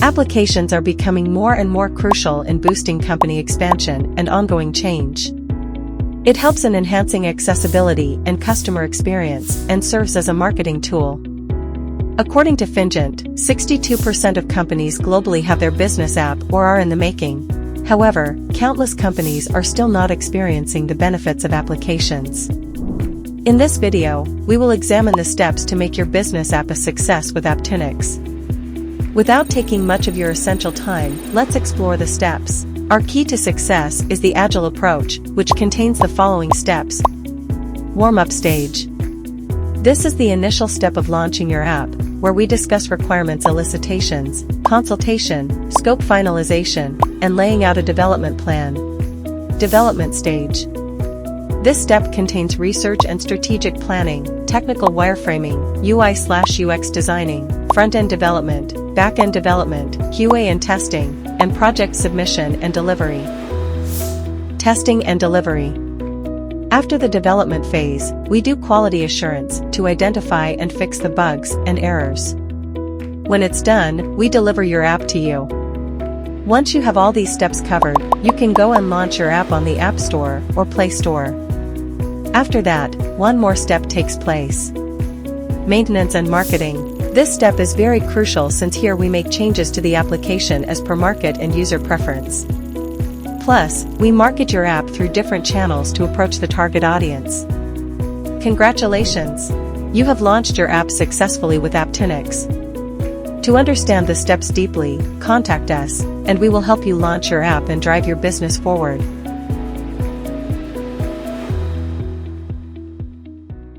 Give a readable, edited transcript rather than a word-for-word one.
Applications are becoming more and more crucial in boosting company expansion and ongoing change. It helps in enhancing accessibility and customer experience and serves as a marketing tool. According to Fingent, 62% of companies globally have their business app or are in the making. However, countless companies are still not experiencing the benefits of applications. In this video, we will examine the steps to make your business app a success with Apptunix. Without taking much of your essential time, let's explore the steps. Our key to success is the Agile approach, which contains the following steps. Warm-up stage. This is the initial step of launching your app, where we discuss requirements elicitations, consultation, scope finalization, and laying out a development plan. Development stage. This step contains research and strategic planning, technical wireframing, UI/UX designing, front-end development, back-end development, QA and testing, and project submission and delivery. Testing and delivery. After the development phase, we do quality assurance to identify and fix the bugs and errors. When it's done, we deliver your app to you. Once you have all these steps covered, you can go and launch your app on the App Store or Play Store. After that, one more step takes place. Maintenance and marketing. This step is very crucial since here we make changes to the application as per market and user preference. Plus, we market your app through different channels to approach the target audience. Congratulations! You have launched your app successfully with Apptunix. To understand the steps deeply, contact us, and we will help you launch your app and drive your business forward.